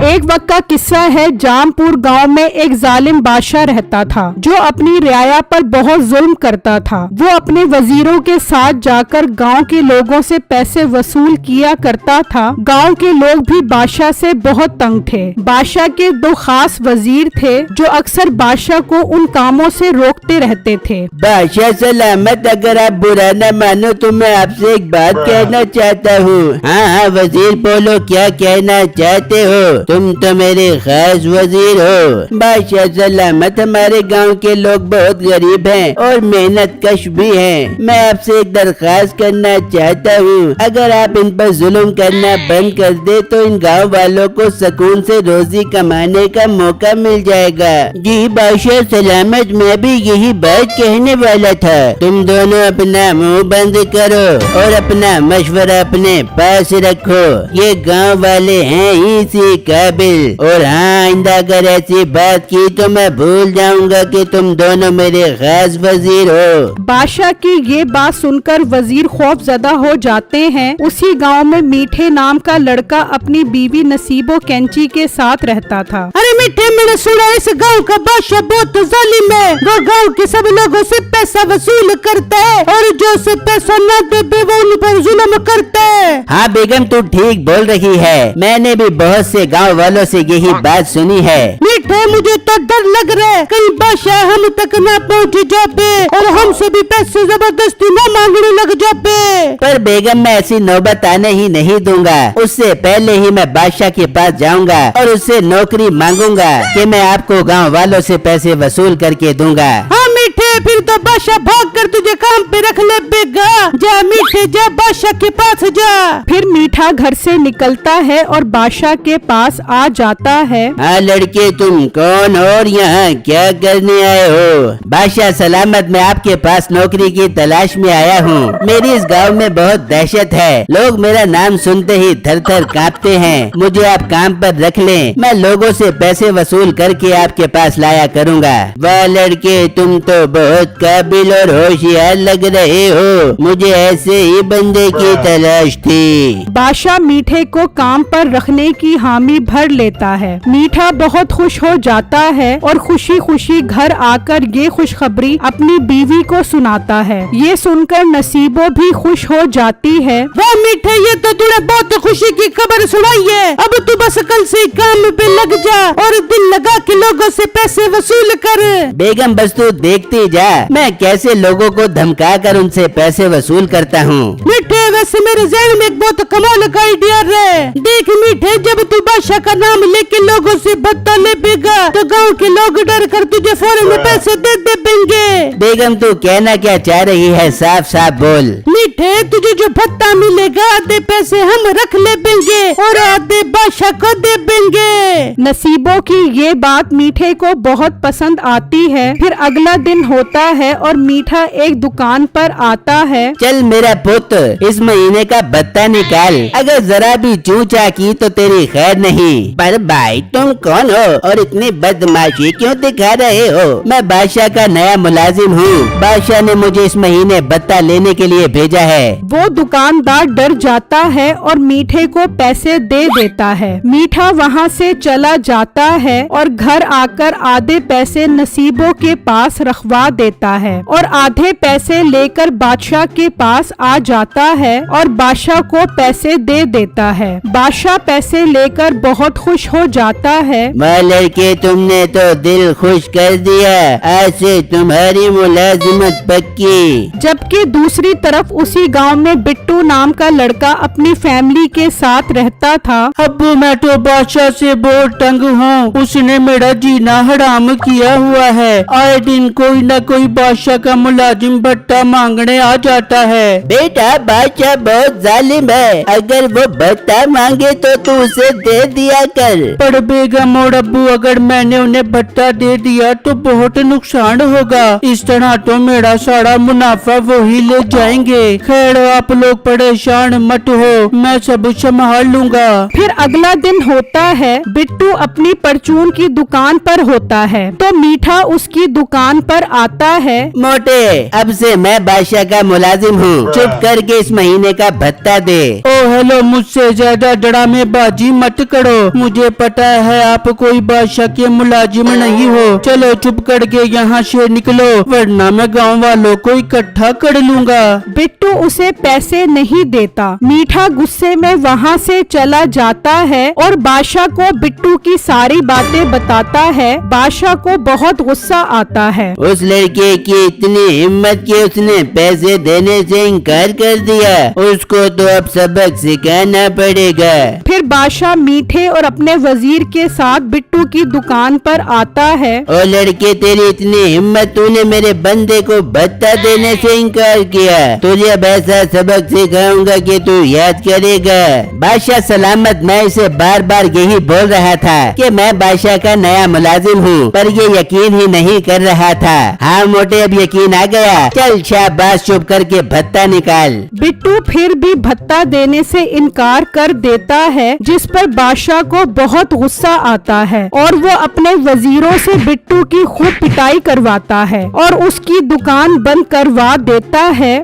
ایک وقت کا قصہ ہے، جامپور گاؤں میں ایک ظالم بادشاہ رہتا تھا جو اپنی رعایا پر بہت ظلم کرتا تھا۔ وہ اپنے وزیروں کے ساتھ جا کر گاؤں کے لوگوں سے پیسے وصول کیا کرتا تھا۔ گاؤں کے لوگ بھی بادشاہ سے بہت تنگ تھے۔ بادشاہ کے دو خاص وزیر تھے جو اکثر بادشاہ کو ان کاموں سے روکتے رہتے تھے۔ بادشاہ سلامت، اگر آپ برا نہ مانو تو میں آپ سے ایک بات کہنا چاہتا ہوں۔ ہاں وزیر بولو، کیا کہنا چاہتے ہو؟ تم تو میرے خاص وزیر ہو۔ بادشاہ سلامت، ہمارے گاؤں کے لوگ بہت غریب ہیں اور محنت کش بھی ہیں۔ میں آپ سے ایک درخواست کرنا چاہتا ہوں، اگر آپ ان پر ظلم کرنا بند کر دے تو ان گاؤں والوں کو سکون سے روزی کمانے کا موقع مل جائے گا۔ جی بادشاہ سلامت، میں بھی یہی بات کہنے والا تھا۔ تم دونوں اپنا منہ بند کرو اور اپنا مشورہ اپنے پاس رکھو۔ یہ گاؤں والے ہیں اسی قابل، اور ہاں آئندہ اگر ایسی بات کی تو میں بھول جاؤں گا کہ تم دونوں میرے خاص وزیر ہو۔ بادشاہ کی یہ بات سن کر وزیر خوف زدہ ہو جاتے ہیں۔ اسی گاؤں میں میٹھے نام کا لڑکا اپنی بیوی نصیبو کینچی کے ساتھ رہتا تھا۔ ارے میٹھے، میں نے سنا اس گاؤں کا بادشاہ بہت ظالم ہے۔ وہ گاؤں کے سب لوگوں سے پیسہ وصول کرتا ہے اور جو سے پیسہ نہ دے وہ ان پر ظلم کرتا ہے۔ ہاں بیگم، تو ٹھیک بول رہی ہے، میں نے بھی بہت سے گاؤں والوں سے یہی بات سنی ہے۔ میٹھے، مجھے تو ڈر لگ رہا ہے کہیں بادشاہ ہم تک نہ پہنچ جائے اور ہم سے بھی پیسے زبردستی نہ مانگنے لگ جائے۔ پر بیگم، میں ایسی نوبت آنے ہی نہیں دوں گا۔ اس سے پہلے ہی میں بادشاہ کے پاس جاؤں گا اور اس سے نوکری مانگوں گا کہ میں آپ کو گاؤں والوں سے پیسے وصول کر کے دوں گا۔ ہاں میٹھے، پھر تو بادشاہ بھاگ کر تجھے کام پہ رکھ لے گا۔ جا میٹھے، جا بادشاہ کے پاس جا۔ پھر میٹھا گھر سے نکلتا ہے اور بادشاہ کے پاس آ جاتا ہے۔ ہاں لڑکے، تم کون اور یہاں کیا کرنے آئے ہو؟ بادشاہ سلامت، میں آپ کے پاس نوکری کی تلاش میں آیا ہوں۔ میری اس گاؤں میں بہت دہشت ہے، لوگ میرا نام سنتے ہی تھر تھر کانپتے ہیں۔ مجھے آپ کام پر رکھ لیں، میں لوگوں سے پیسے وصول کر کے آپ کے پاس لایا کروں گا۔ واہ لڑکے، تم تو بہت قابل اور ہوشیار لگ رہے ہو، مجھے ایسے ہی بندے کی تلاش تھی۔ بادشاہ میٹھے کو کام پر رکھنے کی حامی بھر لیتا ہے۔ میٹھا بہت خوش ہو جاتا ہے اور خوشی خوشی گھر آ کر یہ خوشخبری اپنی بیوی کو سناتا ہے۔ یہ سن کر نصیبو بھی خوش ہو جاتی ہے۔ واہ میٹھے، یہ تو تُو نے بہت خوشی کی خبر سنائی ہے۔ اب تو بس کل سے کام پہ لگ جا اور دل لگا کے لوگوں سے پیسے وصول کر۔ بیگم بس تو دیکھتی جا، میں کیسے لوگوں کو دھمکا کر ان سے پیسے وصول کرتا ہوں۔ میٹھے، ویسے میرے ذہن میں ایک بہت کمال کا آئیڈیا ہے۔ دیکھ میٹھے، جب تو بادشاہ کا نام لے کے لوگوں سے بھتہ لے گا تو گاؤں کے لوگ ڈر کر تجھے فوراً پیسے دے دیں گے۔ بیگم تو کہنا کیا چاہ رہی ہے؟ صاف صاف بول۔ میٹھے، تجھے جو بھتہ ملے گا آدھے پیسے ہم رکھ لے گے اور آدھے بادشاہ کو دے دیں گے۔ نصیبو کی یہ بات میٹھے کو بہت پسند آتی ہے۔ پھر اگلا دن ہوتا ہے اور میٹھا ایک دکان پر آتا ہے۔ چل میرا پوت، اس مہینے کا بھتہ نکال، اگر ذرا بھی چوچا کی تو تیری خیر نہیں۔ پر بھائی تم کون ہو اور اتنی بدماشی کیوں دکھا رہے ہو؟ میں بادشاہ کا نیا ملازم ہوں، بادشاہ نے مجھے اس مہینے بھتہ لینے کے لیے بھیجا ہے۔ وہ دکاندار ڈر جاتا ہے اور میٹھے کو پیسے دے دیتا ہے۔ میٹھا وہاں سے چلا جاتا ہے اور گھر آ کر آدھے پیسے نصیبو کے پاس رکھوا دیتا ہے اور آدھے پیسے لے کر بادشاہ کے پاس آ جاتا ہے اور بادشاہ کو پیسے دے دیتا ہے۔ بادشاہ پیسے لے کر بہت خوش ہو جاتا ہے۔ واہ لڑکے، تم نے تو دل خوش کر دیا، آج سے تمہاری ملازمت پکی۔ جبکہ دوسری طرف اسی گاؤں میں بٹو نام کا لڑکا اپنی فیملی کے ساتھ رہتا تھا۔ ابو، میں تو بادشاہ سے بہت تنگ ہوں، اس نے میرا جینا حرام کیا ہوا ہے۔ آئے دن کوئی نہ کوئی بادشاہ کا ملازم بھتہ مانگنے آ جاتا ہے۔ بیٹا بادشاہ بہت ظالم ہے، اگر وہ بھتہ مانگے تو اسے دے دیا کر۔ پر بیگم اور ابو، اگر میں نے انہیں بھتہ دے دیا تو بہت نقصان ہوگا، اس طرح تو میرا سارا منافع وہی لے جائیں گے۔ خیر، آپ لوگ پریشان مت ہو، میں سب سنبھال لوں گا۔ پھر اگلا دن ہوتا ہے، بٹو اپنی پرچون کی دکان پر ہوتا ہے تو میٹھا اس کی دکان پر آتا ہے۔ موٹے، اب سے میں بادشاہ کا ملازم ہوں، چپ کر کے اس مہینے کا بھتہ دے۔ او ہیلو، مجھ سے زیادہ ڈرامے بازی مت کر۔ पकड़ो। मुझे पता है आप कोई बादशाह के मुलाजिम नहीं हो। चलो चुप करके यहाँ से निकलो, वरना मैं गाँव वालों को इकट्ठा कर लूँगा। बिट्टू उसे पैसे नहीं देता। मीठा गुस्से में वहाँ से चला जाता है और बादशाह को बिट्टू की सारी बातें बताता है। बादशाह को बहुत गुस्सा आता है। उस लड़के की इतनी हिम्मत कि उसने पैसे देने से इनकार कर दिया। उसको तो अब सबक सिखाना पड़ेगा। फिर बादशाह मीठे और अपने वजीर के साथ बिट्टू की दुकान पर आता है। ओ लड़के, तेरी इतनी हिम्मत, तूने मेरे बंदे को भत्ता देने से इनकार किया। तुझे अब ऐसा सबक सिखाऊंगा कि तू याद करेगा। बादशाह सलामत, मैं इसे बार बार यही बोल रहा था कि मैं बादशाह का नया मुलाजिम हूँ, पर ये यकीन ही नहीं कर रहा था। हाँ मोटे, अब यकीन आ गया। चल शाबाश, चुप करके भत्ता निकाल। बिट्टू फिर भी भत्ता देने से इनकार कर देता है, जिस पर बादशाह को बहुत गुस्सा आता है और वो अपने वजीरों से बिट्टू की खूब पिटाई करवाता है और उसकी दुकान बंद करवा देता है।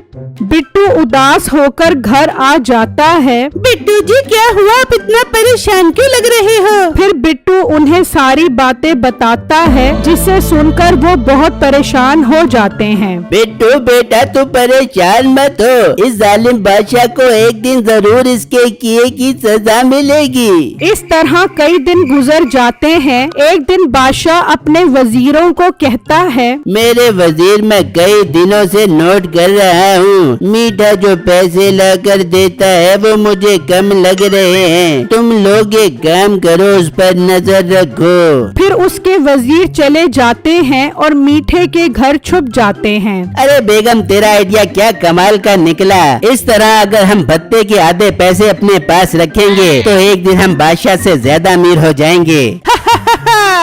बिट्टू उदास होकर घर आ जाता है। बिट्टू जी क्या हुआ, आप इतना परेशान क्यों लग रहे हो? फिर बिट्टू उन्हें सारी बातें बताता है, जिसे सुनकर वो बहुत परेशान हो जाते हैं। बिट्टू बेटा, तू परेशान मत हो। इस जालिम बादशाह को एक दिन जरूर इसके किए की सजा मिलेगी। इस तरह कई दिन गुजर जाते हैं। एक दिन बादशाह अपने वजीरों को कहता है, मेरे वजीर, मैं कई दिनों से नोट कर रहा हूँ। मीठा जो पैसे लाकर देता है वो मुझे कम लग रहे हैं। तुम लोग एक काम करो, उस पर नजर रखो। फिर उसके वजीर चले जाते हैं और मीठे के घर छुप जाते हैं। अरे बेगम, तेरा आइडिया क्या कमाल का निकला। इस तरह अगर हम भत्ते के आधे पैसे अपने पास रखेंगे तो एक दिन हम बादशाह से ज्यादा अमीर हो जाएंगे।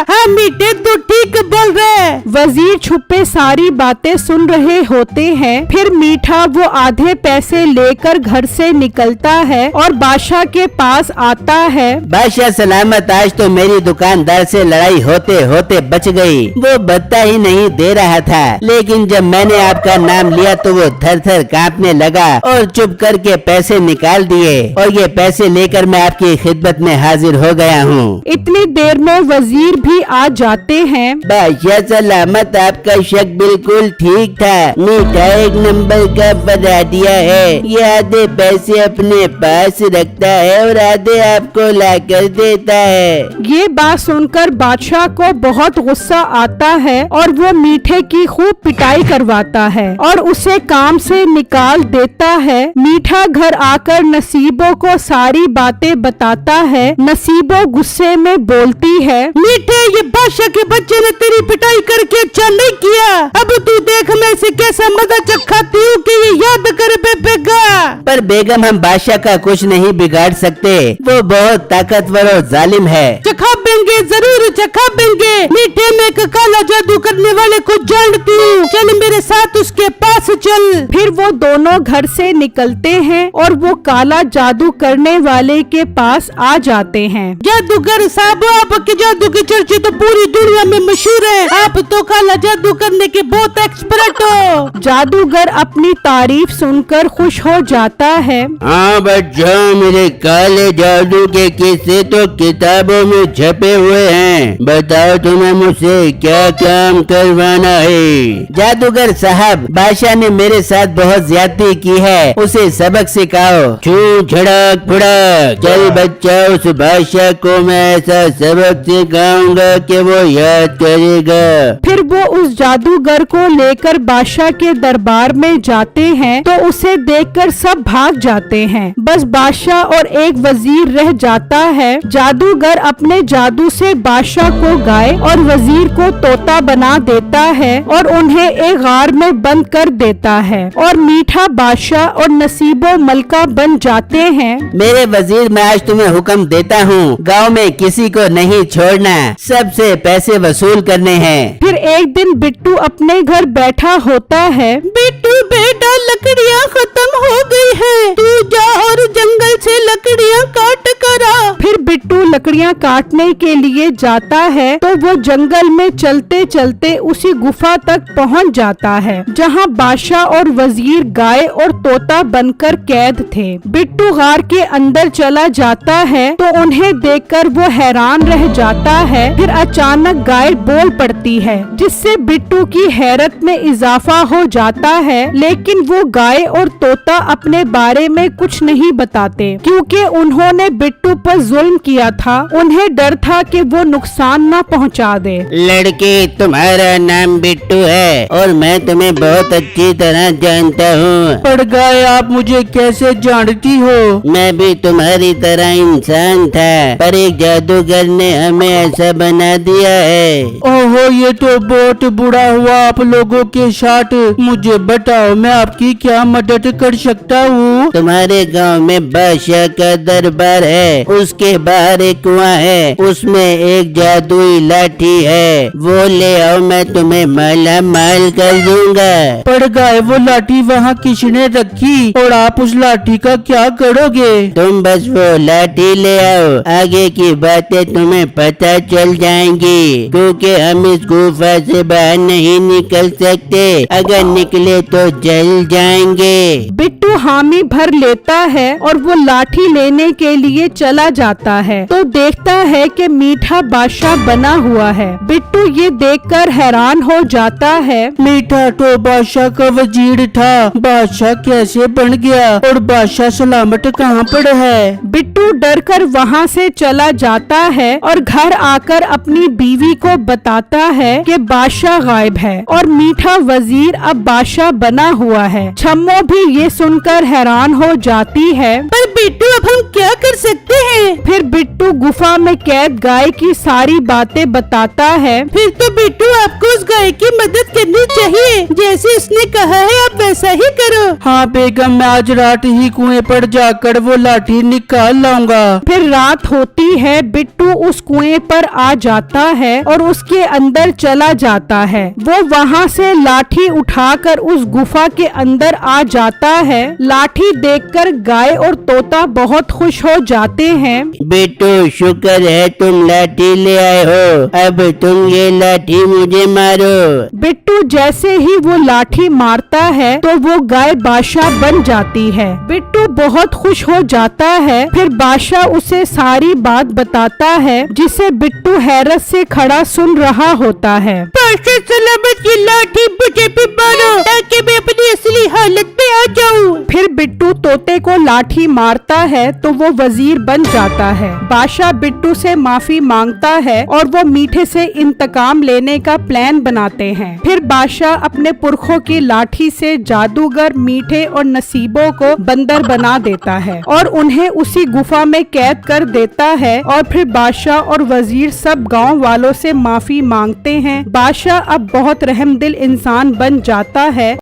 हाँ मीठे, तू ठीक बोल रहे। वजीर छुपे सारी बातें सुन रहे होते हैं। फिर मीठा वो आधे पैसे लेकर घर से निकलता है और बादशाह के पास आता है। बादशाह सलामत, आज तो मेरी दुकानदार से लड़ाई होते होते बच गई। वो भत्ता ही नहीं दे रहा था, लेकिन जब मैंने आपका नाम लिया तो वो थर थर कांपने लगा और चुप करके पैसे निकाल दिए और ये पैसे लेकर मैं आपकी खिदमत में हाजिर हो गया हूँ। इतनी देर में वजीर भी आ जाते हैं। बादशाह सलामत, आपका शक बिल्कुल ठीक था। मीठा एक नंबर का बराडिया है। ये आधे पैसे अपने पास रखता है और आधे आपको लाकर देता है। ये बात सुनकर बादशाह को बहुत गुस्सा आता है और वो मीठे की खूब पिटाई करवाता है और उसे काम से निकाल देता है। मीठा घर आकर नसीबो को सारी बातें बताता है। नसीबो गुस्से में बोलती है, मीठे, ये बादशाह के बच्चे ने तेरी पिटाई करके अच्छा नहीं किया। अब तू देख मैं इसे कैसा मजा चखाती हूँ कि ये याद कर बेगा। पर बेगम, हम बादशाह का कुछ नहीं बिगाड़ सकते। वो बहुत ताकतवर और जालिम है। चखा बेंगे, जरूर चखा बेंगे। मीठे, में एक काला जादू करने वाले को जानती हूँ। चल मेरे साथ उसके पास चल। फिर वो दोनों घर से निकलते हैं और वो काला जादू करने वाले के पास आ जाते हैं। जादूगर साहब, आपके जादू की चर्चा तो पूरी दुनिया में मशहूर है। आप तो काला जादू करने के बहुत एक्सपर्ट हो। जादूगर अपनी तारीफ सुनकर खुश हो जाता है। हाँ बच्चों, मेरे काले जादू के किस्से तो किताबों में छपे हुए हैं। बताओ तुम्हें मुझसे क्या काम करवाना है। जादूगर साहब, बादशाह ने मेरे साथ बहुत ज्यादती की है, उसे सबक सिखाओ। छू झड़क फुड़क। चल बच्चा, उस बादशाह को मैं ऐसा सबक सिखाऊंगा कि वो याद करेगा। फिर वो उस जादूगर को लेकर बादशाह के दरबार में जाते हैं तो उसे देखकर सब भाग जाते हैं। बस बादशाह और एक वजीर रह जाता है। जादूगर अपने जादू से बादशाह को गाय और वजीर को तोता बना देता है और उन्हें एक गार में बंद कर देता है और मीठा बादशाह और नसीबो मलका बन जाते हैं। मेरे वजीर, मैं आज तुम्हें हुक्म देता हूँ, गांव में किसी को नहीं छोड़ना, सबसे पैसे वसूल करने हैं। फिर एक दिन बिट्टू अपने घर बैठा होता है। बिट्टू बेटा, लकड़ियाँ खत्म हो गई है। तू जा और जंगल से लकड़ियाँ काट कर आ। फिर बिट्टू लकड़ियां काटने के लिए जाता है तो वो जंगल में चलते चलते उसी गुफा तक पहुंच जाता है जहां बादशाह और वजीर गाय और तोता बनकर कैद थे। बिट्टू गार के अंदर चला जाता है तो उन्हें देखकर वो हैरान रह जाता है। फिर अचानक गाय बोल पड़ती है जिससे बिट्टू की हैरत में इजाफा हो जाता है, लेकिन वो गाय और तोता अपने बारे में कुछ नहीं बताते क्योंकि उन्होंने बिट्टू पर जुल्म किया था। उन्हें डर था कि वो नुकसान न पहुंचा दे। लड़के, तुम्हारा नाम बिट्टू है और मैं तुम्हें बहुत अच्छी तरह जानता हूँ। पर गाय, आप मुझे कैसे जानती हो? मैं भी तुम्हारी तरह इंसान था, पर एक जादूगर ने हमें ऐसा बना दिया है। ओहो, ये तो बहुत बुरा हुआ आप लोगों के साथ। मुझे बताओ, मैं आपकी क्या मदद कर सकता हूँ? तुम्हारे गांव में बादशाह का दरबार है, उसके बाहर एक कुआं है, उसमें एक जादुई लाठी है, वो ले आओ, मैं तुम्हें माला माल कर दूंगा। पर गाय, वो लाठी वहाँ किसने रखी और आप उस लाठी का क्या करोगे? तुम बस वो लाठी ले आओ, आगे की बातें तुम्हें पता चल जाएंगी, क्योंकि हम इस गुफा से बाहर नहीं निकल सकते, अगर निकले तो जल जाएंगे। बिट्टू हामी भर लेता है और वो लाठी लेने के लिए चला जाता है तो देखता है कि मीठा बादशाह बना हुआ है। बिट्टू ये देखकर हैरान हो जाता है। मीठा तो बादशाह का वजीर था, बादशाह कैसे बन गया और बादशाह सलामत कहाँ पर है? बिट्टू डरकर वहाँ से चला जाता है और घर आकर अपनी बीवी को बताता है कि बादशाह गायब है और मीठा वजीर अब बादशाह बना हुआ है। छम्मो भी ये सुनकर हैरान हो जाती है। पर बिट्टू, अब हम क्या कर सकते हैं? फिर बिट्टू गुफा में कैद गाय की सारी बातें बताता है। फिर तो बिट्टू, आपको उस गाय की मदद करनी चाहिए, जैसे उसने कहा है आप वैसा ही करो। हाँ बेगम, मैं आज रात ही कुएं पर जाकर वो लाठी निकाल लाऊंगा। फिर रात होती है। बिट्टू उस कुएं पर आ जाता है और उसके अंदर चला जाता है। वो वहाँ से लाठी उठाकर उस गुफा के अंदर आ जाता है। लाठी देखकर गाय और तोता बहुत खुश हो जाते हैं। बिट्टू, शुक्र है तुम लाठी ले आए हो, अब तुम ये लाठी मुझे मारो। बिट्टू जैसे ही वो लाठी मारता है तो वो गाय बादशाह बन जाती है। बिट्टू बहुत खुश हो जाता है। फिर बादशाह उसे सारी बात बताता है जिसे बिट्टू हैरत से खड़ा सुन रहा होता है। बादशाह सलामत, ये लाठी मुझे भी मारो ताकि मैं अपनी असली हालत में आ जाऊँ। फिर बिट्टू तोते को लाठी मारता है तो वो वजीर बन जाता है। बादशाह बिट्टू से माफी मांगता है और वो मीठे से इंतकाम लेने का प्लान बनाते हैं। फिर बादशाह अपने पुरखों की लाठी से जादूगर मीठे और नसीबों को बंदर बना देता है और उन्हें उसी गुफा में कैद कर देता है। और फिर बादशाह और वजीर सब गांव वालों से माफी मांगते हैं। बादशाह अब बहुत रहमदिल इंसान बन जाता है।